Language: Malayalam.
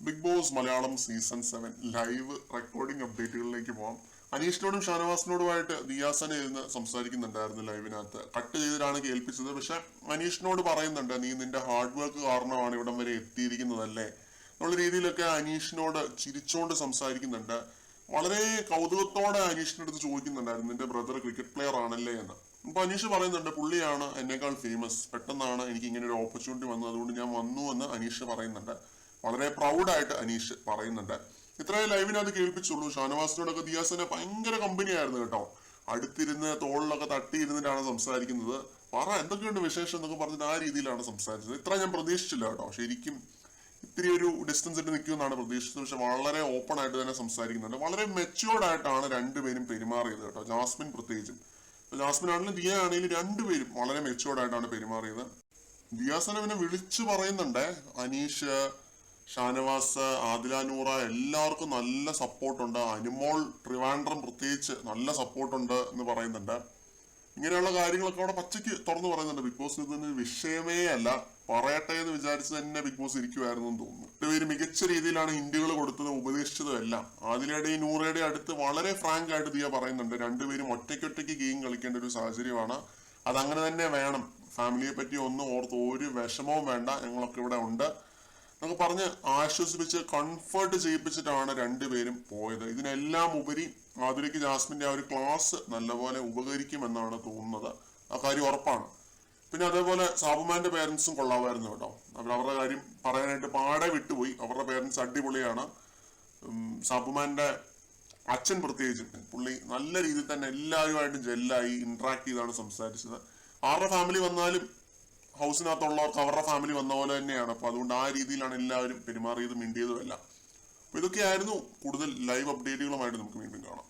Big Boss Malayalam season 7 live recording അപ്ഡേറ്റുകളിലേക്ക് പോകാം. അനീഷിനോടും ഷാനവാസിനോടുമായിട്ട് ദിയാസന ഇരുന്ന് സംസാരിക്കുന്നുണ്ടായിരുന്നു ലൈവിനകത്ത്. കട്ട് ചെയ്തിട്ടാണ് കേൾപ്പിച്ചത്. പക്ഷെ അനീഷിനോട് പറയുന്നുണ്ട്, നീ നിന്റെ ഹാർഡ് വർക്ക് കാരണമാണ് ഇവിടം വരെ എത്തിയിരിക്കുന്നതല്ലേ എന്നുള്ള രീതിയിലൊക്കെ അനീഷിനോട് ചിരിച്ചോണ്ട് സംസാരിക്കുന്നുണ്ട്. വളരെ കൗതുകത്തോടെ അനീഷിന്റെ അടുത്ത് ചോദിക്കുന്നുണ്ടായിരുന്നു, നിന്റെ ബ്രദർ ക്രിക്കറ്റ് പ്ലെയർ ആണല്ലേ എന്ന്. അപ്പൊ അനീഷ് പറയുന്നുണ്ട്, പുള്ളിയാണ് എന്നേക്കാൾ ഫേമസ്, പെട്ടെന്നാണ് എനിക്ക് ഇങ്ങനെ ഒരു ഓപ്പർച്യൂണിറ്റി വന്നത്, അതുകൊണ്ട് ഞാൻ വന്നു എന്ന് അനീഷ് പറയുന്നുണ്ട്. വളരെ പ്രൗഡായിട്ട് അനീഷ് പറയുന്നുണ്ട്. ഇത്രയും ലൈവിനകത്ത് കേൾപ്പിച്ചുള്ളൂ. ഷാനവാസിനോടൊക്കെ ദിയാസന ഭയങ്കര കമ്പനിയായിരുന്നു കേട്ടോ. അടുത്തിരുന്ന് തോളിലൊക്കെ തട്ടിയിരുന്നിട്ടാണ് സംസാരിക്കുന്നത്. പറ എന്തൊക്കെയുണ്ട് വിശേഷം എന്നൊക്കെ പറഞ്ഞിട്ട് ആ രീതിയിലാണ് സംസാരിച്ചത്. ഇത്ര ഞാൻ പ്രതീക്ഷിച്ചില്ല കേട്ടോ. ശരിക്കും ഇത്തിരി ഒരു ഡിസ്റ്റൻസ് ഇട്ട് നിൽക്കുമെന്നാണ് പ്രതീക്ഷിച്ചത്. പക്ഷെ വളരെ ഓപ്പൺ ആയിട്ട് തന്നെ സംസാരിക്കുന്നുണ്ട്. വളരെ മെച്യൂർഡ് ആയിട്ടാണ് രണ്ടുപേരും പെരുമാറിയത് കേട്ടോ. ജാസ്മിൻ പ്രത്യേകിച്ചും, ജാസ്മിൻ ആണെങ്കിലും ദിയ ആണെങ്കിലും രണ്ടുപേരും വളരെ മെച്യൂർഡ് ആയിട്ടാണ് പെരുമാറിയത്. ദിയാസന പിന്നെ വിളിച്ചു പറയുന്നുണ്ട്, അനീഷ്, ഷാനവാസ്, ആദില നൂറ എല്ലാവർക്കും നല്ല സപ്പോർട്ടുണ്ട്, അനുമോൾ ട്രിവാൻഡ്രം പ്രത്യേകിച്ച് നല്ല സപ്പോർട്ടുണ്ട് എന്ന് പറയുന്നുണ്ട്. ഇങ്ങനെയുള്ള കാര്യങ്ങളൊക്കെ അവിടെ പച്ചയ്ക്ക് തുറന്നു പറയുന്നുണ്ട്. ബിഗ് ബോസ് ഇതൊരു വിഷയമേ അല്ല, പറയട്ടെ എന്ന് വിചാരിച്ച് തന്നെ ബിഗ് ബോസ് ഇരിക്കുമായിരുന്നു എന്ന് തോന്നുന്നു. രണ്ടുപേര് മികച്ച രീതിയിലാണ് ഹിന്റുകൾ കൊടുത്തതും ഉപദേശിച്ചതും എല്ലാം. ആദിലയുടെയും നൂറയുടെയും അടുത്ത് വളരെ ഫ്രാങ്ക് ആയിട്ട് ദിയ പറയുന്നുണ്ട്, രണ്ടുപേരും ഒറ്റയ്ക്കൊറ്റയ്ക്ക് ഗെയിം കളിക്കേണ്ട ഒരു സാഹചര്യമാണ്, അതങ്ങനെ തന്നെ വേണം, ഫാമിലിയെ പറ്റി ഒന്നും ഓർത്ത് ഒരു വിഷമവും വേണ്ട, ഞങ്ങളൊക്കെ ഇവിടെ ഉണ്ട് എന്നൊക്കെ പറഞ്ഞ് ആശ്വസിപ്പിച്ച് കംഫർട്ട് ചെയ്യിപ്പിച്ചിട്ടാണ് രണ്ടുപേരും പോയത്. ഇതിനെല്ലാം ഉപരി ആതിരയ്ക്ക് ജാസ്മിന്റെ ആ ഒരു ക്ലാസ് നല്ലപോലെ ഉപകരിക്കുമെന്നാണ് തോന്നുന്നത്. ആ കാര്യം ഉറപ്പാണ്. പിന്നെ അതേപോലെ സാബുമാന്റെ പേരൻസും കൊള്ളാമായിരുന്നു കേട്ടോ. അവരുടെ കാര്യം പറയാനായിട്ട് പാടെ വിട്ടുപോയി. അവരുടെ പേരൻസ് അടിപൊളിയാണ്. സാബുമാന്റെ അച്ഛൻ പ്രത്യേകിച്ചും പുള്ളി നല്ല രീതിയിൽ തന്നെ എല്ലാവരുമായിട്ടും ജെല്ലായി ഇന്ററാക്ട് ചെയ്താണ് സംസാരിച്ചത്. ആരുടെ ഫാമിലി വന്നാലും ഹൗസിനകത്തുള്ളവർക്ക് അവരുടെ ഫാമിലി വന്ന പോലെ തന്നെയാണ്. അപ്പൊ അതുകൊണ്ട് ആ രീതിയിലാണ് എല്ലാവരും പെരുമാറിയതും മിണ്ടിയതും എല്ലാം. അപ്പൊ ഇതൊക്കെയായിരുന്നു. കൂടുതൽ ലൈവ് അപ്ഡേറ്റുകളുമായിട്ട് നമുക്ക് വീണ്ടും കാണാം.